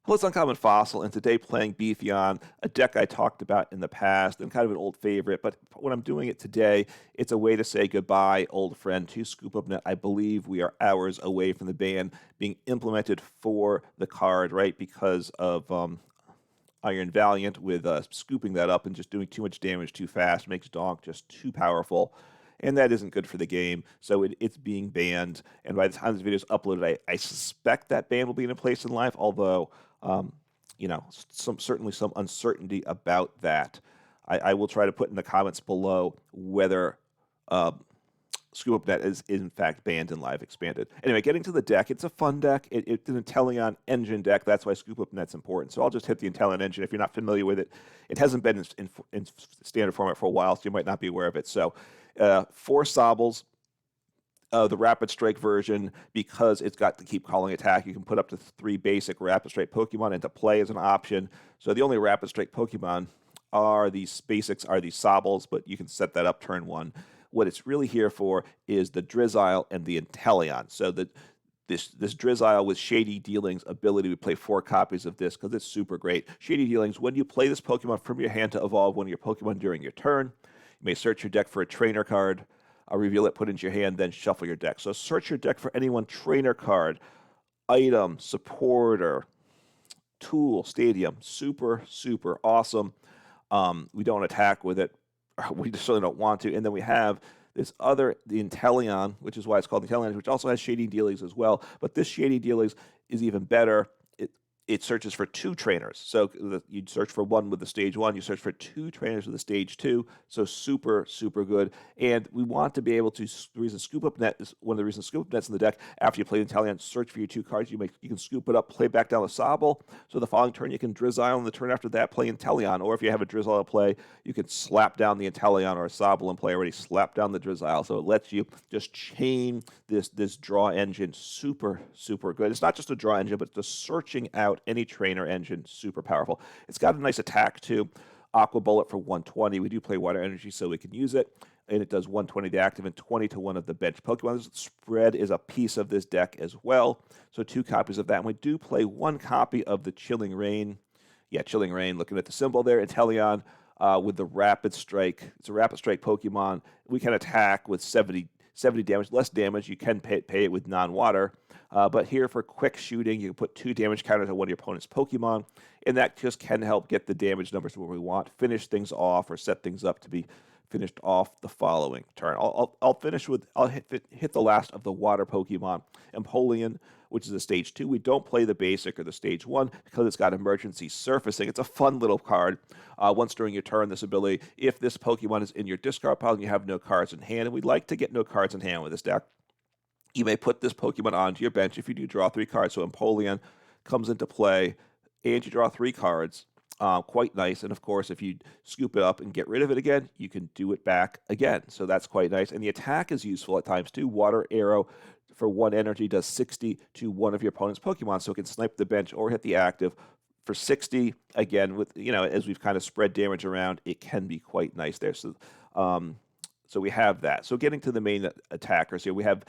Hello, it's Uncommon Fossil, and today playing Leafeon, a deck I talked about in the past and kind of an old favorite, but when I'm doing it today, it's a way to say goodbye, old friend, to Scoop Up Net. I believe we are hours away from the ban being implemented for the card, right, because of Iron Valiant with scooping that up and just doing too much damage too fast, makes Donk just too powerful. And that isn't good for the game, so it's being banned. And by the time this video is uploaded, I suspect that ban will be in place in life, although you know, certainly some uncertainty about that. I will try to put in the comments below whether Scoop Up Net is in fact banned in live expanded. Anyway, getting to the deck, it's a fun deck. It's an Inteleon engine deck. That's why Scoop Up Net's important. So I'll just hit the Inteleon engine. If you're not familiar with it, it hasn't been in standard format for a while, so you might not be aware of it. So 4 Sobbles. The Rapid Strike version, because it's got the Keep Calling attack, you can put up to 3 basic Rapid Strike Pokemon into play as an option. So the only Rapid Strike Pokemon are these basics, are these Sobbles, but you can set that up turn 1. What it's really here for is the Drizzile and the Inteleon. So this Drizzile with Shady Dealings ability, we play 4 copies of this because it's super great. Shady Dealings, when you play this Pokemon from your hand to evolve one of your Pokemon during your turn, you may search your deck for a trainer card. Reveal it, put it into your hand, then shuffle your deck. So search your deck for any one trainer card, item, supporter, tool, stadium. Super, super awesome. We don't attack with it. We just really don't want to. And then we have this other, the Inteleon, which is why it's called Inteleon, which also has Shady Dealings as well. But this Shady Dealings is even better. It searches for 2 trainers. So you'd search for 1 with the stage 1, you search for 2 trainers with the stage 2. So super, super good. And we want to be able to, the reason Scoop Up Net is one of the reasons Scoop Up Net's in the deck, after you play Inteleon, search for your 2 cards, you can scoop it up, play back down the Sobble. So the following turn you can Drizzile, and the turn after that play Inteleon. Or if you have a Drizzile to play, you can slap down the Inteleon or a Sobble and play already, slap down the Drizzile. So it lets you just chain this draw engine. Super, super good. It's not just a draw engine, but the searching out any trainer engine, super powerful. It's got a nice attack too. Aqua Bullet for 120. We do play Water Energy, so we can use it. And it does 120 to active and 20 to 1 of the bench Pokemon. The spread is a piece of this deck as well. So 2 copies of that. And we do play 1 copy of the Chilling Rain. Yeah, Chilling Rain, looking at the symbol there. Inteleon with the Rapid Strike. It's a Rapid Strike Pokemon. We can attack with 70 damage, less damage. You can pay it with non-water. But here for quick shooting, you can put 2 damage counters on one of your opponent's Pokemon, and that just can help get the damage numbers where we want, finish things off, or set things up to be finished off the following turn. I'll finish with, I'll hit the last of the water Pokemon, Empoleon, which is a stage 2. We don't play the basic or the stage 1 because it's got emergency surfacing. It's a fun little card. Once during your turn, this ability, if this Pokemon is in your discard pile and you have no cards in hand, and we'd like to get no cards in hand with this deck, you may put this Pokemon onto your bench if you do draw 3 cards. So Empoleon comes into play, and you draw 3 cards. Quite nice. And of course, if you scoop it up and get rid of it again, you can do it back again. So that's quite nice. And the attack is useful at times too. Water Arrow for 1 energy does 60 to 1 of your opponent's Pokemon. So it can snipe the bench or hit the active for 60. Again, with, you know, as we've kind of spread damage around, it can be quite nice there. So, so we have that. So getting to the main attackers here, we have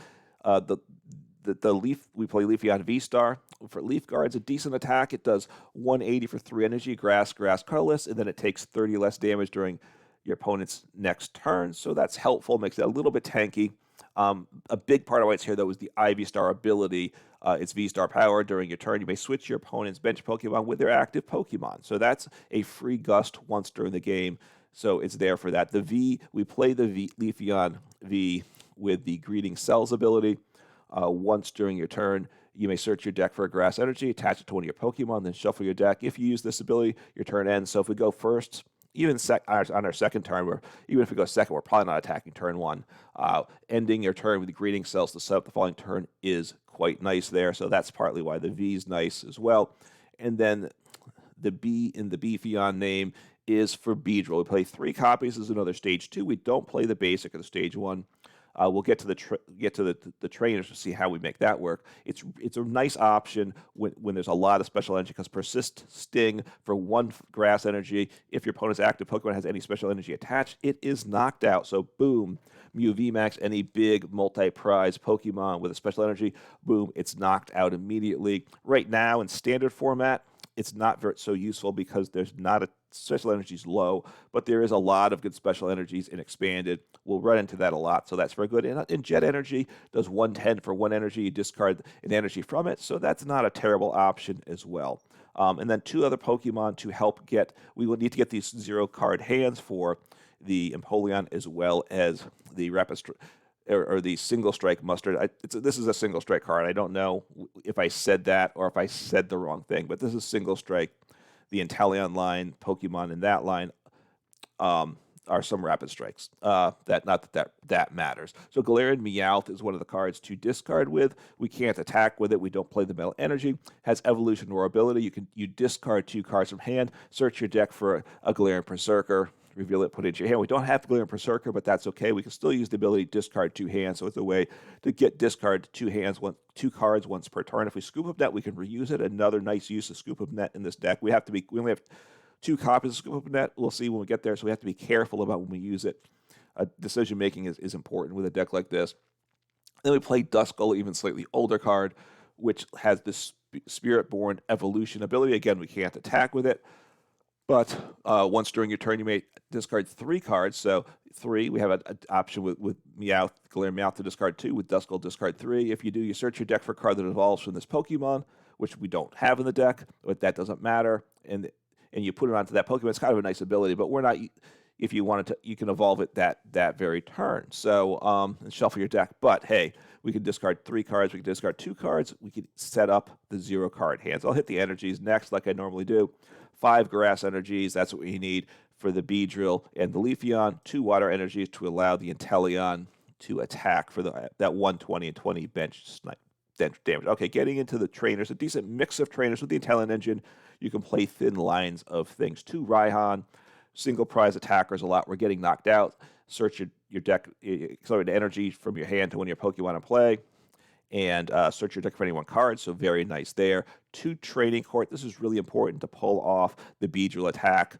the Leaf, we play Leafeon VSTAR. For Leaf Guard's a decent attack. It does 180 for 3 energy, grass, colorless, and then it takes 30 less damage during your opponent's next turn. So that's helpful, makes it a little bit tanky. A big part of why it's here, though, is the VSTAR ability. It's VSTAR power. During your turn, you may switch your opponent's bench Pokemon with their active Pokemon. So that's a free gust once during the game. So it's there for that. The V, we play the Leafeon V with the Greeting Cells ability. Once during your turn, you may search your deck for a grass energy, attach it to one of your Pokemon, then shuffle your deck. If you use this ability, your turn ends. So if we go first, even on our second turn, even if we go second, we're probably not attacking turn 1. Ending your turn with the Greeting Cells to set up the following turn is quite nice there. So that's partly why the V is nice as well. And then the B in the Leafeon name is for Beedrill. We play 3 copies as another stage 2. We don't play the basic or the stage 1. We'll get to the trainers to see how we make that work. It's a nice option when there's a lot of special energy, because Persist Sting for 1 grass energy. If your opponent's active Pokemon has any special energy attached, it is knocked out. So boom, Mew VMAX, any big multi-prize Pokemon with a special energy, boom, it's knocked out immediately. Right now in standard format, it's not so useful because there's not a special energies low, but there is a lot of good special energies in expanded. We'll run into that a lot, so that's very good. And Jet Energy does 110 for 1 energy. You discard an energy from it, so that's not a terrible option as well. And then 2 other Pokemon to help get, we will need to get these 0-card hands for the Empoleon as well as the Rapid or the Single Strike Mustard. This is a Single Strike card. I don't know if I said that or if I said the wrong thing, but this is Single Strike. The Inteleon line, Pokemon in that line are some Rapid Strikes. Not that matters. So Galarian Meowth is one of the cards to discard with. We can't attack with it. We don't play the Metal Energy. Has Evolution Roar ability. You discard 2 cards from hand, search your deck for a Galarian Berserker, reveal it, put it into your hand. We don't have to Galarian Berserker, but that's okay. We can still use the ability to discard 2 hands, so it's a way to discard 2 cards once per turn. If we Scoop Up Net, we can reuse it. Another nice use of Scoop Up Net in this deck. We only have 2 copies of Scoop Up Net. We'll see when we get there, so we have to be careful about when we use it. Decision making is important with a deck like this. Then we play Duskull, even slightly older card, which has this Spirit-born Evolution ability. Again, we can't attack with it. But once during your turn, you may discard 3 cards. So 3, we have an option with Galarian Meowth to discard 2. With Duskull, discard 3. If you do, you search your deck for a card that evolves from this Pokemon, which we don't have in the deck, but that doesn't matter. And you put it onto that Pokemon. It's kind of a nice ability, but we're not. If you wanted to, you can evolve it that very turn. So and shuffle your deck. But hey, we can discard 3 cards. We can discard 2 cards. We can set up the 0-card hands. I'll hit the energies next, like I normally do. 5 grass energies, that's what we need for the Beedrill and the Leafeon. 2 water energies to allow the Inteleon to attack for that 120 and 20 bench damage. Okay, getting into the trainers, a decent mix of trainers with the Inteleon engine. You can play thin lines of things. 2 Raihan, single prize attackers a lot. We're getting knocked out. Search your deck, accelerate energy from your hand to one of your Pokemon in play. And search your deck for any 1 card, so very nice there. 2 Training Court. This is really important to pull off the Beedrill attack.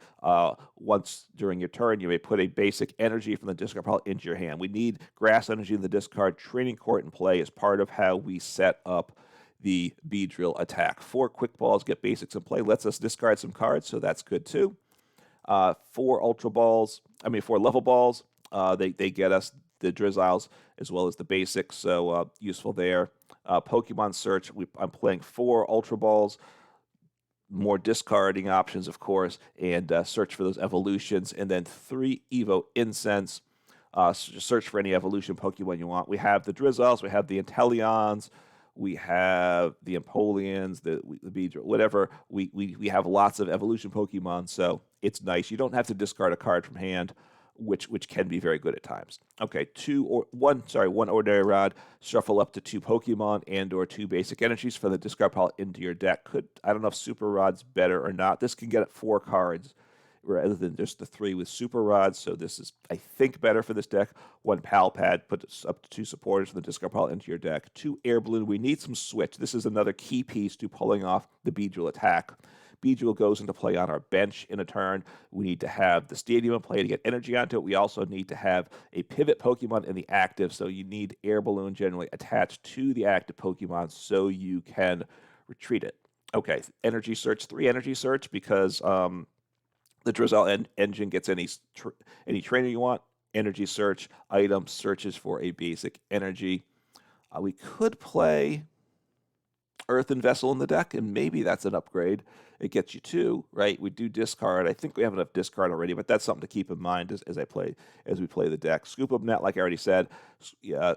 Once during your turn, you may put a basic energy from the discard pile into your hand. We need grass energy in the discard. Training Court in play is part of how we set up the Beedrill attack. 4 Quick Balls get basics in play. Lets us discard some cards, so that's good too. 4 Level Balls. They get us the Drizziles as well as the basics, so useful there. Pokemon Search, I'm playing 4 Ultra Balls, more discarding options, of course, and search for those evolutions, and then 3 Evo Incense. Search for any evolution Pokemon you want. We have the Drizziles, we have the Inteleons, we have the Empoleons, the Beedrill, whatever. We have lots of evolution Pokemon, so it's nice. You don't have to discard a card from hand, which can be very good at times. Okay, 1 Ordinary Rod, shuffle up to 2 Pokemon and or 2 basic energies for the discard pile into your deck. I don't know if Super Rod's better or not. This can get at 4 cards rather than just the 3 with Super Rods, so this is, I think, better for this deck. 1 Pal Pad, put up to 2 supporters from the discard pile into your deck. 2 Air Balloon, we need some switch. This is another key piece to pulling off the Beedrill attack. Beedrill goes into play on our bench in a turn. We need to have the Stadium in play to get energy onto it. We also need to have a pivot Pokemon in the active, so you need Air Balloon generally attached to the active Pokemon so you can retreat it. Okay, Energy Search, 3 Energy Search because the Drizzile engine gets any trainer you want. Energy Search, item searches for a basic energy. We could play Earthen Vessel in the deck, and maybe that's an upgrade. It gets you 2, right? We do discard. I think we have enough discard already, but that's something to keep in mind as we play the deck. Scoop Up Net, like I already said,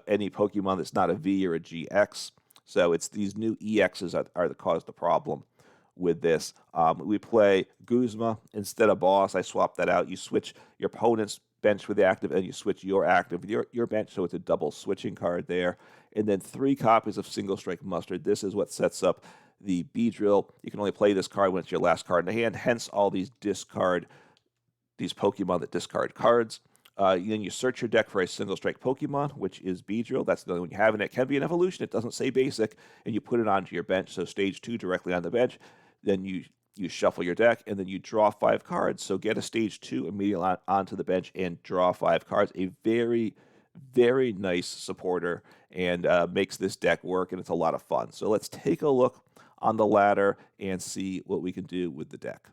any Pokemon that's not a V or a GX. So it's these new EXs are the cause the problem with this. We play Guzma instead of Boss. I swapped that out. You switch your opponent's bench with the active, and you switch your active with your bench, so it's a double switching card there. And then 3 copies of Single Strike Mustard. This is what sets up the Beedrill. You can only play this card when it's your last card in the hand, hence all these Pokemon that discard cards. Then you search your deck for a Single Strike Pokemon, which is Beedrill. That's the only one you have, and it can be an evolution. It doesn't say basic, and you put it onto your bench, so stage 2 directly on the bench. Then you shuffle your deck, and then you draw 5 cards. So get a stage 2 immediately onto the bench and draw 5 cards. A very, very nice supporter, and makes this deck work, and it's a lot of fun. So let's take a look on the ladder and see what we can do with the deck.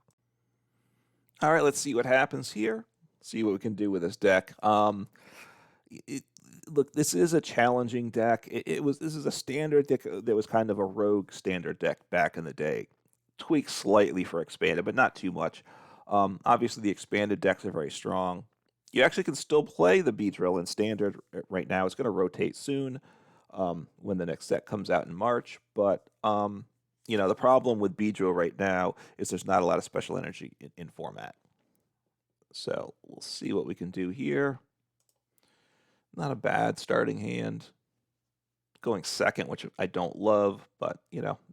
All right, let's see what happens here. See what we can do with this deck. Look, this is a challenging deck. This is a standard deck that was kind of a rogue standard deck back in the day. Tweaked slightly for expanded, but not too much. Obviously, the expanded decks are very strong. You actually can still play the Beedrill in standard right now. It's going to rotate soon when the next set comes out in March. But the problem with Beedrill right now is there's not a lot of special energy in format. So we'll see what we can do here. Not a bad starting hand. Going second, which I don't love, but,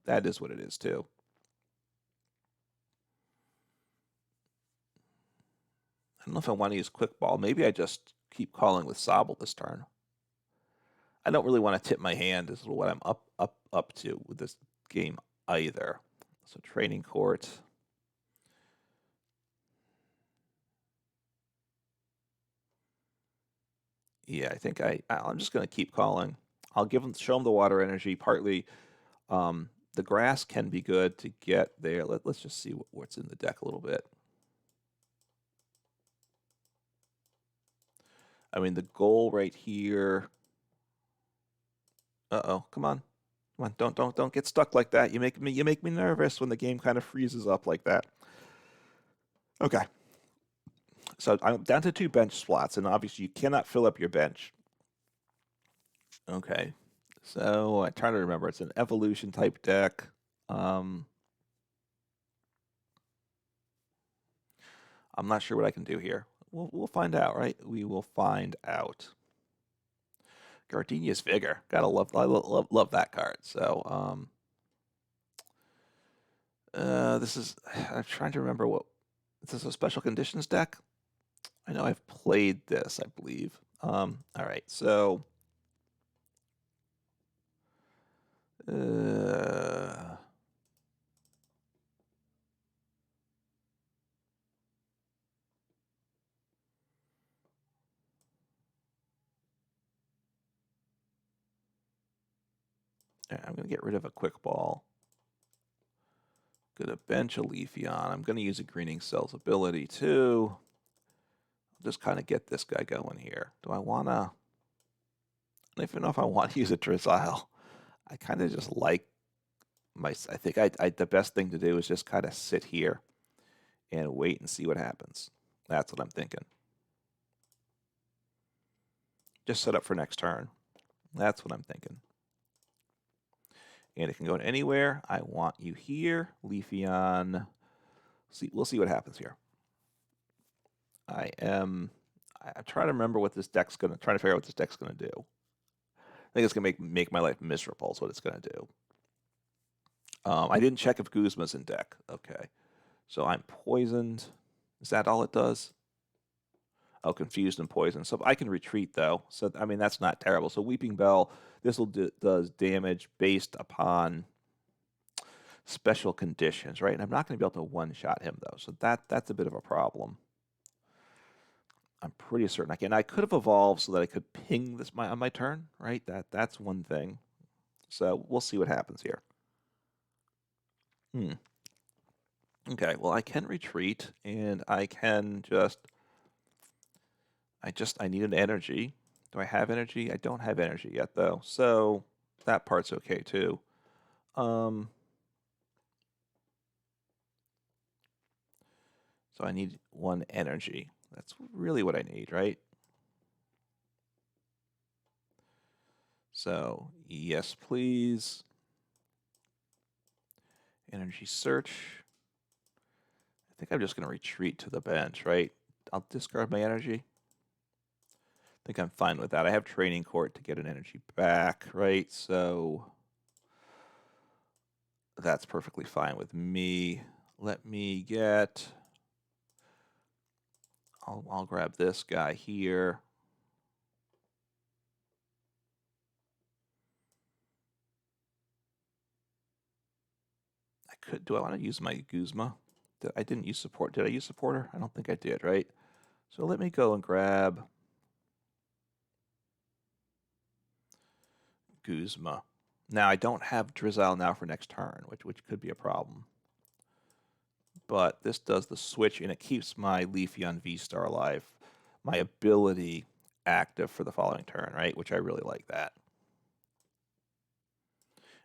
that is what it is, too. I don't know if I want to use Quick Ball. Maybe I just keep calling with Sobble this turn. I don't really want to tip my hand. This is what I'm up to with this game either. So Training Court. Yeah, I think I'm just going to keep calling. I'll show them the water energy. Partly, the grass can be good to get there. Let's just see what's in the deck a little bit. I mean, the goal right here. Uh-oh, come on. Come on, don't get stuck like that. You make me nervous when the game kind of freezes up like that. Okay. So I'm down to 2 bench slots, and obviously you cannot fill up your bench. Okay. So I'm trying to remember. It's an evolution type deck. I'm not sure what I can do here. We'll find out, right? We will find out. Gardenia's Vigor. Gotta love that card. So this is. I'm trying to remember what. Is this a special conditions deck? I know I've played this, I believe. All right, so I'm going to get rid of a Quick Ball. Going to bench a Leafeon. I'm going to use a Greening Cell's ability too. Just kind of get this guy going here. Do I want to? I don't even know if I want to use a Drizzile. I kind of just like I think the best thing to do is just kind of sit here and wait and see what happens. That's what I'm thinking. Just set up for next turn. That's what I'm thinking. And it can go anywhere. I want you here, Leafeon. We'll see what happens here. I'm trying to remember what this deck's trying to figure out what this deck's gonna do. I think it's gonna make my life miserable is what it's gonna do. I didn't check if Guzma's in deck. Okay. So I'm poisoned. Is that all it does? Oh, confused and poisoned. So I can retreat though. So I mean that's not terrible. So Weeping Bell, this does damage based upon special conditions, right? And I'm not going to be able to one-shot him though. So that's a bit of a problem. I'm pretty certain I can. I could have evolved so that I could ping this on my turn, right? That's one thing. So we'll see what happens here. Okay, well I can retreat and I can I need an energy. Do I have energy? I don't have energy yet though. So that part's okay too. So I need 1 energy. That's really what I need, right? So, yes, please. Energy Search. I think I'm just going to retreat to the bench, right? I'll discard my energy. I think I'm fine with that. I have Training Court to get an energy back, right? So that's perfectly fine with me. Let me get... I'll grab this guy here. Do I want to use my Guzma? I didn't use support. Did I use supporter? I don't think I did, right? So let me go and grab Guzma. Now, I don't have Drizzile now for next turn, which could be a problem. But this does the switch, and it keeps my Leafeon VSTAR alive, my ability active for the following turn, right? Which I really like that.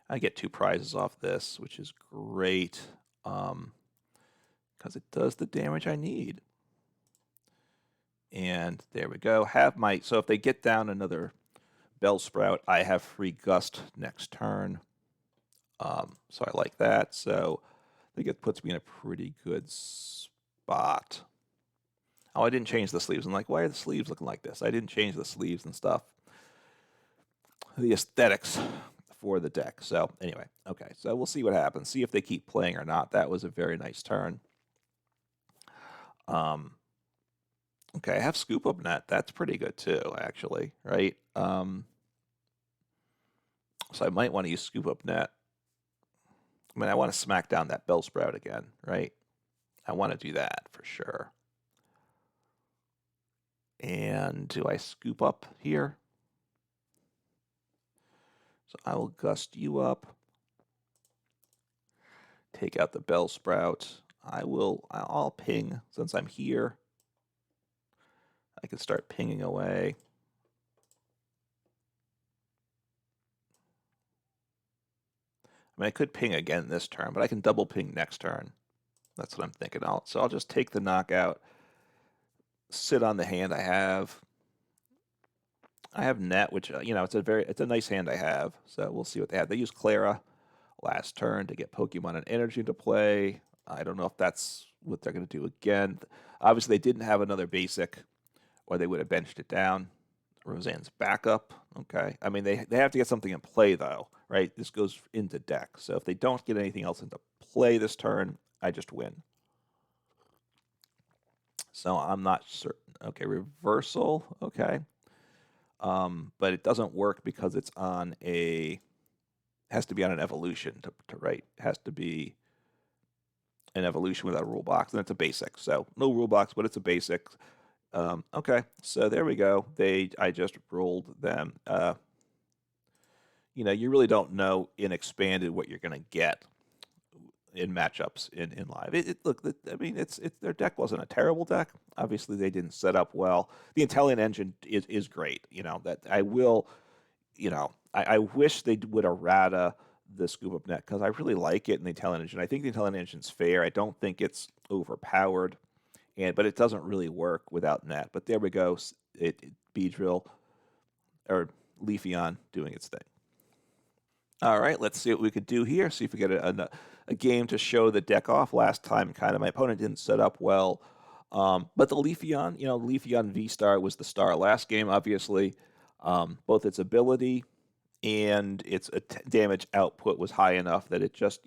I get 2 prizes off this, which is great, because it does the damage I need. And there we go. So if they get down another Bellsprout, I have free Gust next turn. So I like that. So I think it puts me in a pretty good spot. Oh, I didn't change the sleeves. I'm like, why are the sleeves looking like this? I didn't change the sleeves and stuff. The aesthetics for the deck. So anyway, okay. So we'll see what happens. See if they keep playing or not. That was a very nice turn. Okay, I have Scoop Up Net. That's pretty good too, actually, right? So I might want to use Scoop Up Net. I mean, I want to smack down that Bellsprout again, right? I want to do that for sure. And do I scoop up here? So I will gust you up. Take out the Bellsprout. I'll ping since I'm here. I can start pinging away. I mean, I could ping again this turn, but I can double ping next turn. That's what I'm thinking. So I'll just take the knockout, sit on the hand I have. I have Net, which it's a nice hand I have. So we'll see what they have. They use Clara last turn to get Pokemon and Energy into play. I don't know if that's what they're going to do again. Obviously, they didn't have another basic, or they would have benched it down. Roseanne's backup. Okay. I mean, they have to get something in play, though, right? This goes into deck. So if they don't get anything else into play this turn, I just win. So I'm not certain. Okay, reversal. Okay. But it doesn't work because it's on has to be on an evolution to write. It has to be an evolution without a rule box, and it's a basic. So no rule box, but it's a basic. Okay, so there we go. I just rolled them. You really don't know in expanded what you're going to get in matchups in live. Their deck wasn't a terrible deck. Obviously, they didn't set up well. The Inteleon engine is great. I wish they would errata the Scoop Up Net because I really like it in the Inteleon engine. I think the Inteleon engine's fair. I don't think it's overpowered, but it doesn't really work without Net. But there we go. Beedrill or Leafeon doing its thing. All right, let's see what we could do here. See if we get a game to show the deck off. Last time, my opponent didn't set up well. But the Leafeon, Leafeon VSTAR was the star last game, obviously. Both its ability and its damage output was high enough that it just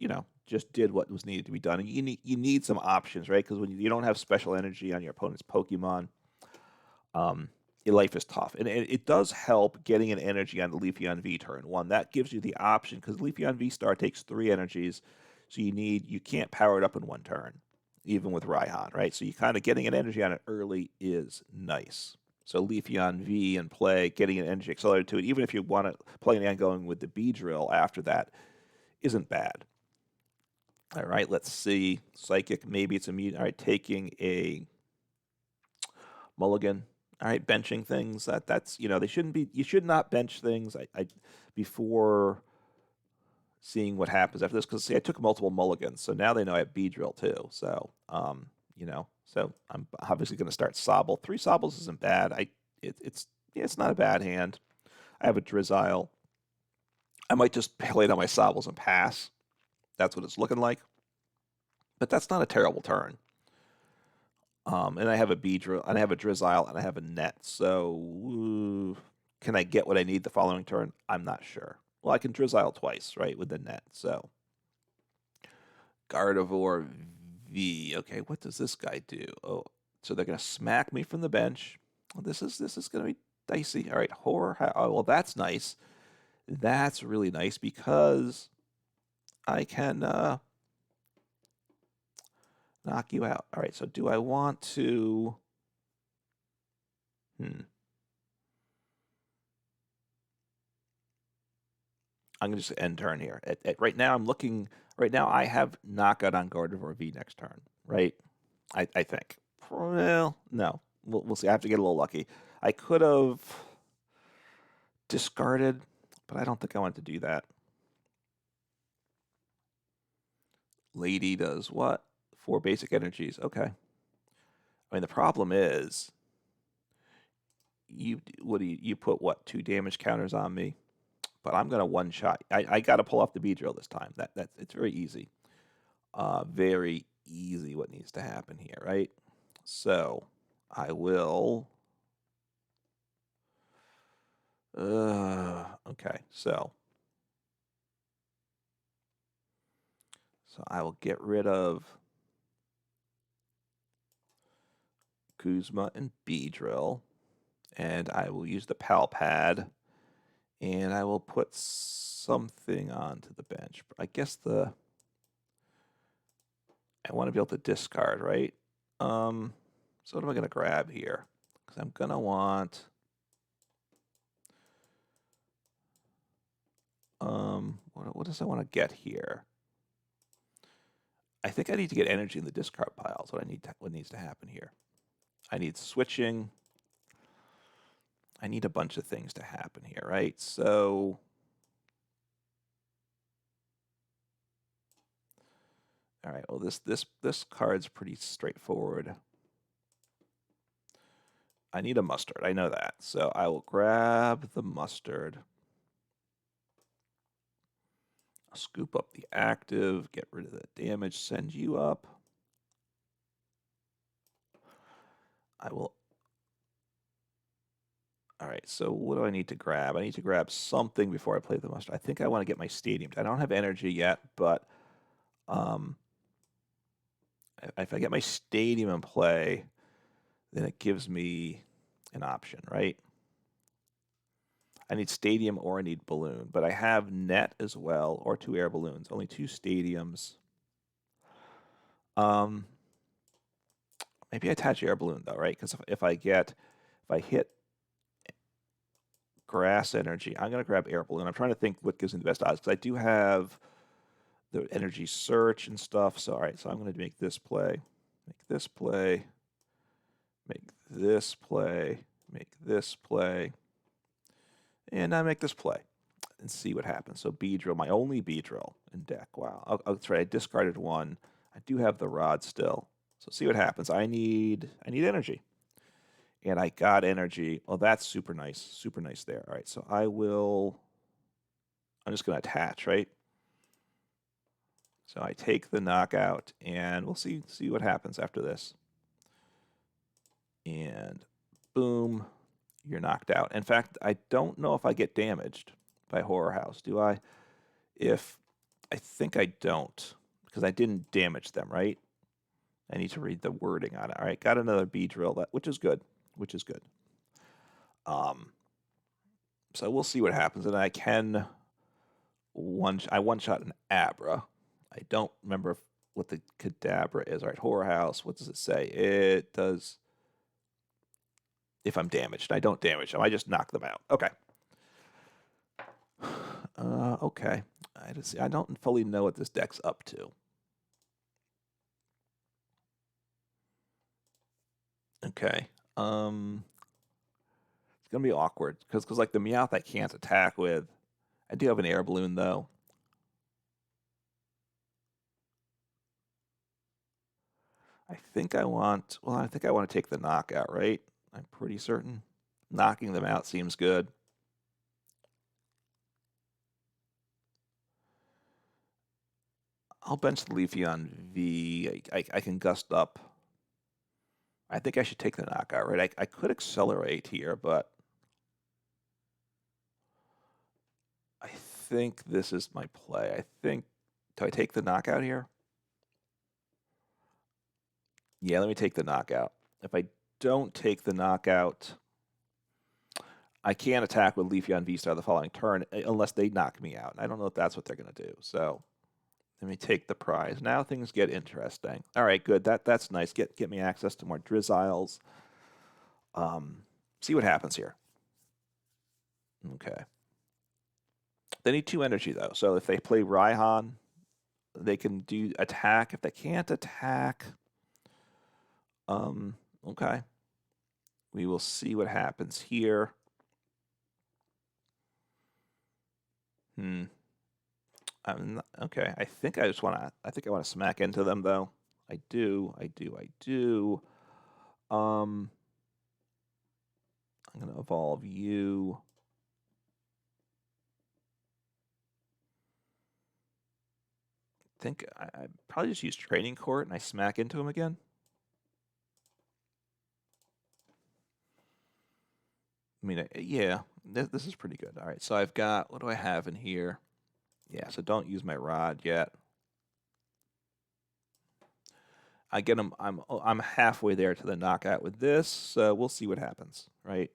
did what was needed to be done. And you need some options, right? Because when you don't have special energy on your opponent's Pokemon, your life is tough. And it does help getting an energy on the Leafeon V turn 1. That gives you the option, because Leafeon VSTAR takes 3 energies, so you can't power it up in 1 turn, even with Raihan, right? So you kind of getting an energy on it early is nice. So Leafeon V and play, getting an energy accelerator to it, even if you want to play an ongoing with the Beedrill after that, isn't bad. All right, let's see. Psychic, maybe it's immune. All right, taking a mulligan. All right, benching things. That's they shouldn't be. You should not bench things. Before seeing what happens after this, because I took multiple mulligans, so now they know I have Beedrill too. So so I'm obviously going to start Sobble. 3 Sobbles isn't bad. It's not a bad hand. I have a Drizzile. I might just play down my Sobbles and pass. That's what it's looking like. But that's not a terrible turn. And I have a Beedrill, and I have a Drizzile, and I have a Net. So can I get what I need the following turn? I'm not sure. Well, I can Drizzile twice, right, with the Net. So Gardevoir V. Okay, what does this guy do? Oh, so they're going to smack me from the bench. Well, this is going to be dicey. All right, Horror. Oh, well, that's nice. That's really nice because I can knock you out. All right, so do I want to... I'm going to just end turn here. Right now, I'm looking. Right now, I have knockout on Gardevoir V next turn. Right? I think. Well, no. We'll see. I have to get a little lucky. I could have discarded, but I don't think I want to do that. Lady does what? 4 basic energies. Okay. I mean, the problem is, you put what, 2 damage counters on me? But I'm gonna one shot. I got to pull off the Beedrill this time. It's very easy. Very easy. What needs to happen here, right? So I will. Okay. So I will get rid of Guzma and Beedrill, and I will use the Pal Pad, and I will put something onto the bench. I guess I want to be able to discard, right? So what am I going to grab here? Because I'm going to want... what does I want to get here? I think I need to get energy in the discard pile. Is what needs to happen here. I need switching. I need a bunch of things to happen here, right? So all right, well this card's pretty straightforward. I need a mustard. I know that. So I will grab the mustard. Scoop up the active, get rid of the damage, send you up. I will. All right, so what do I need to grab? I need to grab something before I play the mustard. I think I want to get my stadium. I don't have energy yet, but if I get my stadium in play, then it gives me an option, right? I need stadium or I need balloon, but I have net as well, or 2 air balloons. Only 2 stadiums. Maybe I attach air balloon though, right? Because if I hit grass energy, I'm gonna grab air balloon. I'm trying to think what gives me the best odds because I do have the energy search and stuff. So all right, so I'm gonna make this play, make this play, make this play, make this play. And I make this play and see what happens. So Beedrill, my only Beedrill in deck. Wow. That's right. I discarded 1. I do have the rod still. So see what happens. I need energy. And I got energy. Oh, that's super nice. Super nice there. All right. So I'm just going to attach, right? So I take the knockout and we'll see what happens after this. And boom. You're knocked out. In fact, I don't know if I get damaged by Horror House, do I? I think I don't, because I didn't damage them, right? I need to read the wording on it. All right, got another Beedrill, which is good, So we'll see what happens, and I can one-shot an Abra. I don't remember what the Kadabra is. All right, Horror House, what does it say? It does... If I'm damaged. I don't damage them. I just knock them out. Okay. Okay. I don't fully know what this deck's up to. Okay. It's gonna be awkward because like the Meowth I can't attack with. I do have an air balloon though. I think I want to take the knockout, right? I'm pretty certain. Knocking them out seems good. I'll bench the Leafeon V. I can gust up. I think I should take the knockout, right? I could accelerate here, but I think this is my play. Do I take the knockout here? Yeah, let me take the knockout. If I don't take the knockout, I can't attack with Leafeon VSTAR the following turn unless they knock me out. I don't know if that's what they're going to do. So let me take the prize. Now things get interesting. All right, good. That's nice. Get me access to more Drizziles. See what happens here. Okay. They need 2 energy, though. So if they play Raihan, they can do attack. If they can't attack, okay. We will see what happens here. Okay. I think I want to smack into them, though. I do. I'm going to evolve you. I think I probably just use Training Court and I smack into him again. I mean, yeah, this is pretty good. All right, so I've got, what do I have in here? Yeah, so don't use my rod yet. I get him. I'm halfway there to the knockout with this, so we'll see what happens, right?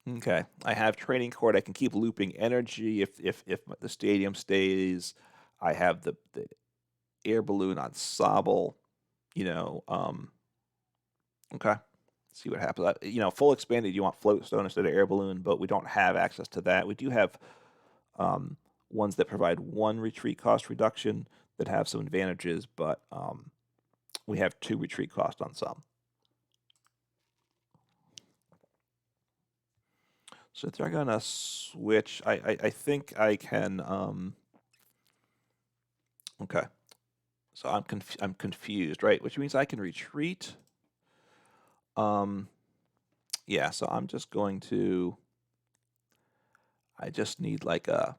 Okay, I have Training Court. I can keep looping energy if the stadium stays. I have the Air Balloon on Sobble. Okay. See what happens. Full expanded, you want Float Stone instead of Air Balloon, but we don't have access to that. We do have ones that provide 1 retreat cost reduction that have some advantages, but we have 2 retreat cost on some. So they're gonna switch. I think I can. Okay. So I'm confused, right? Which means I can retreat. Yeah. So I'm just going to. I just need like a.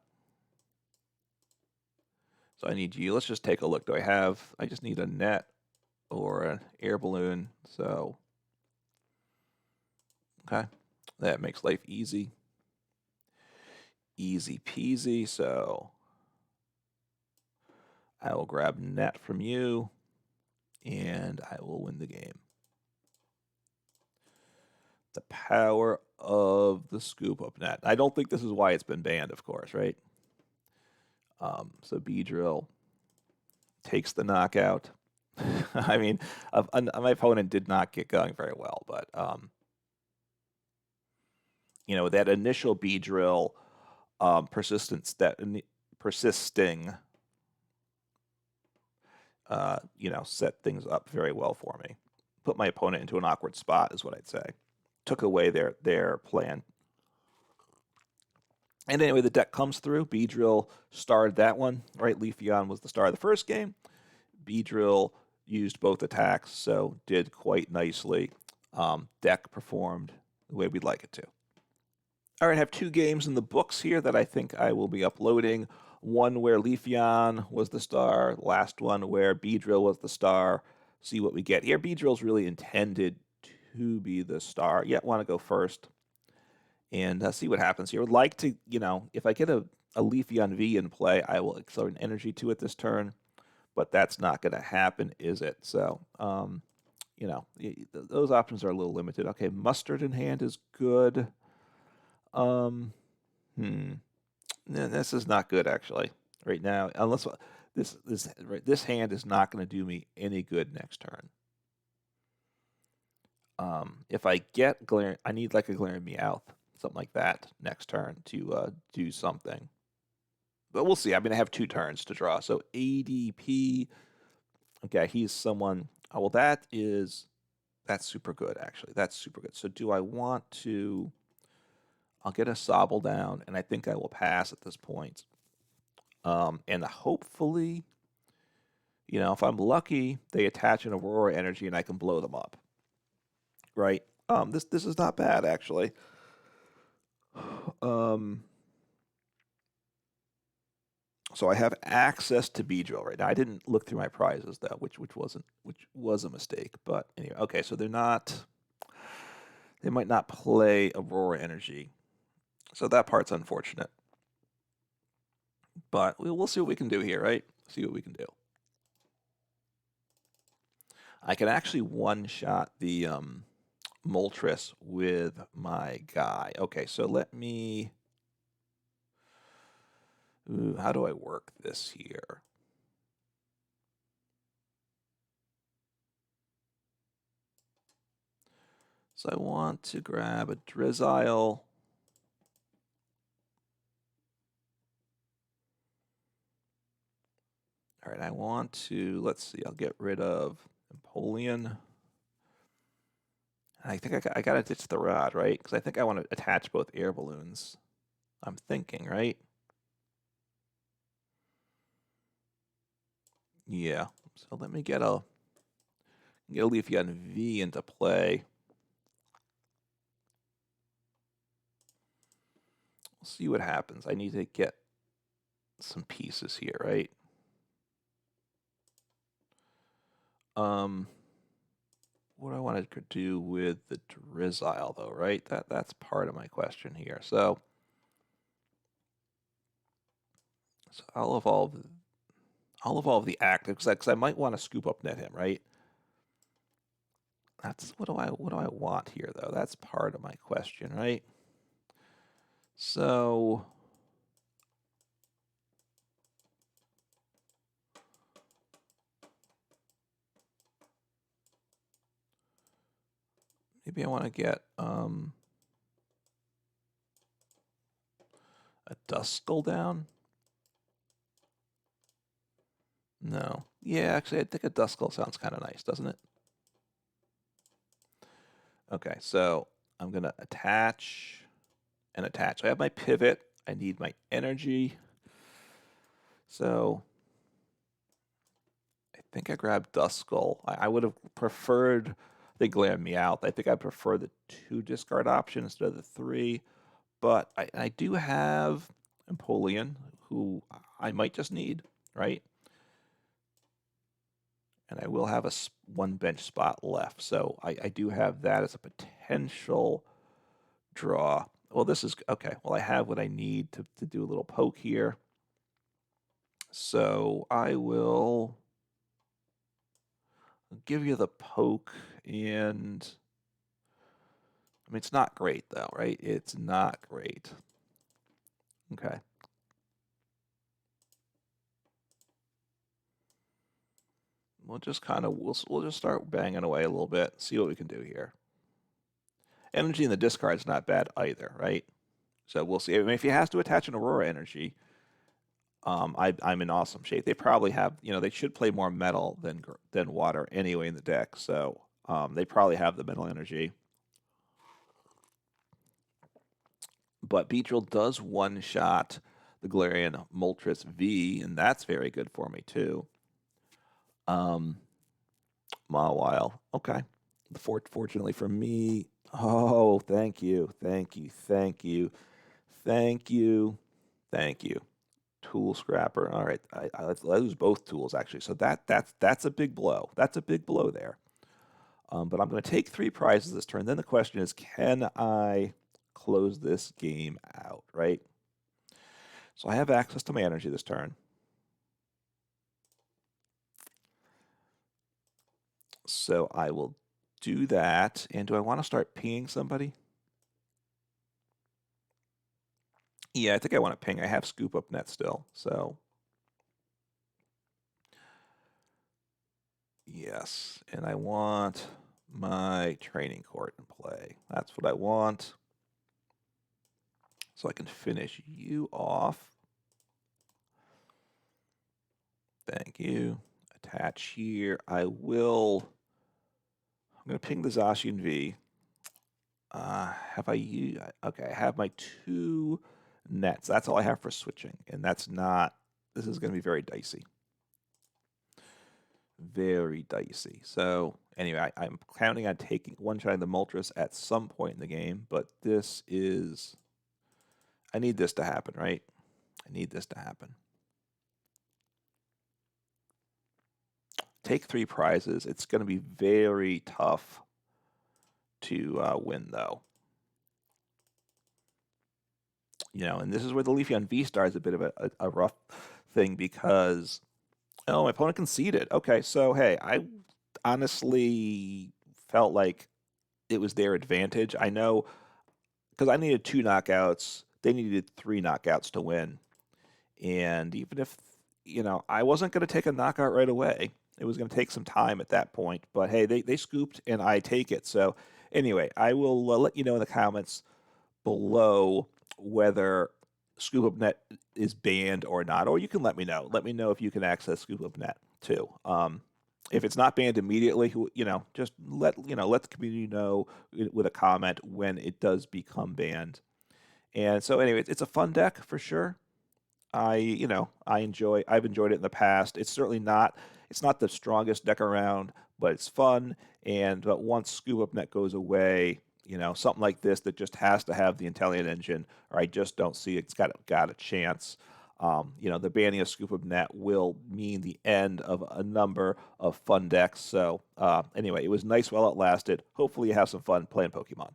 So I need you. Let's just take a look. I just need a net or an air balloon. So. Okay. That makes life easy. Easy peasy. So I will grab net from you and I will win the game. The power of the Scoop Up Net. I don't think this is why it's been banned, of course, right? So Beedrill takes the knockout. I mean, my opponent did not get going very well, but that initial Beedrill persisting, set things up very well for me. Put my opponent into an awkward spot, is what I'd say. Took away their plan. And anyway, the deck comes through. Beedrill starred that one, right? Leafeon was the star of the first game. Beedrill used both attacks, so did quite nicely. Deck performed the way we'd like it to. All right, I have 2 games in the books here that I think I will be uploading. One where Leafeon was the star, last one where Beedrill was the star. See what we get here. Beedrill's really intended to be the star. Yet want to go first and see what happens here. I would like to, if I get a Leafeon V in play, I will accelerate an energy to it this turn, but that's not going to happen, is it? So, those options are a little limited. Okay, Mustard in hand is good. This is not good actually right now, unless this hand is not going to do me any good next turn. If I get Galarian, I need like a Galarian Meowth, something like that next turn to do something. But we'll see. I mean, I have 2 turns to draw. So ADP, okay, he's someone. Oh, well, that's super good actually. That's super good. So do I want to? I'll get a Sobble down, and I think I will pass at this point. And hopefully, if I'm lucky, they attach an Aurora energy and I can blow them up. Right? This is not bad actually. So I have access to Beedrill right now. I didn't look through my prizes though, which was a mistake. But anyway, okay, so they might not play Aurora energy. So that part's unfortunate. But we'll see what we can do here, right? See what we can do. I can actually one-shot the Moltres with my guy. Okay, so let me... Ooh, how do I work this here? So I want to grab a Drizzile. right, I want to, let's see, I'll get rid of Empoleon. I think I got to ditch the rod, right? Because I think I want to attach both air balloons. I'm thinking, right? Yeah. So let me get a Leafeon V into play. We'll see what happens. I need to get some pieces here, right? What do I want to do with the Drizzile, though, right? That's part of my question here. So I'll evolve the active because I might want to Scoop Up Net him, right? That's what do I want here, though? That's part of my question, right? So maybe I want to get a Duskull down. No. Yeah, actually, I think a Duskull sounds kind of nice, doesn't it? Okay, so I'm going to attach and attach. I have my pivot. I need my energy. So I think I grabbed Duskull. I would have preferred the Galarian Meowth. I think I prefer the 2 discard option instead of the 3. But I do have Empoleon, who I might just need, right? And I will have one bench spot left. So I do have that as a potential draw. Well, this is okay. Well, I have what I need to do a little poke here. So I will give you the poke, and I mean, it's not great though, right? It's not great. Okay. We'll just kind of, we'll just start banging away a little bit, see what we can do here. Energy in the discard's not bad either, right? So we'll see. I mean, if he has to attach an Aurora energy, I'm in awesome shape. They probably have, they should play more metal than water anyway in the deck. So they probably have the metal energy. But Beedrill does one-shot the Galarian Moltres V, and that's very good for me too. Mawile. Okay. Fortunately for me, oh, thank you. Tool Scrapper. All right, I lose both tools actually. So that's a big blow. That's a big blow there. But I'm going to take 3 prizes this turn. Then the question is, can I close this game out? Right. So I have access to my energy this turn. So I will do that. And do I want to start pinging somebody? Yeah, I think I want to ping. I have Scoop Up Net still, so yes. And I want my Training Court in play. That's what I want. So I can finish you off. Thank you. Attach here. I'm going to ping the Zacian V. Have I used? Okay, I have my 2 nets. That's all I have for switching, and that's not. This is going to be very dicey. Very dicey. So anyway, I'm counting on one-shotting the Moltres at some point in the game, but this is. I need this to happen, right? I need this to happen. Take 3 prizes. It's going to be very tough to win, though. And this is where the Leafeon VSTAR is a bit of a rough thing because, my opponent conceded. Okay, so hey, I honestly felt like it was their advantage. I know because I needed 2 knockouts. They needed 3 knockouts to win. And even if, I wasn't going to take a knockout right away. It was going to take some time at that point. But hey, they scooped and I take it. So anyway, I will let you know in the comments below whether Scoop Up Net is banned or not, or you can let me know. Let me know if you can access Scoop Up Net too. If it's not banned immediately, just let the community know with a comment when it does become banned. And so anyway, it's a fun deck for sure. I've enjoyed it in the past. It's not the strongest deck around, but it's fun. But once Scoop Up Net goes away, something like this that just has to have the Inteleon engine, or I just don't see it's got a chance. The banning of Scoop Up Net will mean the end of a number of fun decks. So anyway, it was nice while it lasted. Hopefully you have some fun playing Pokemon.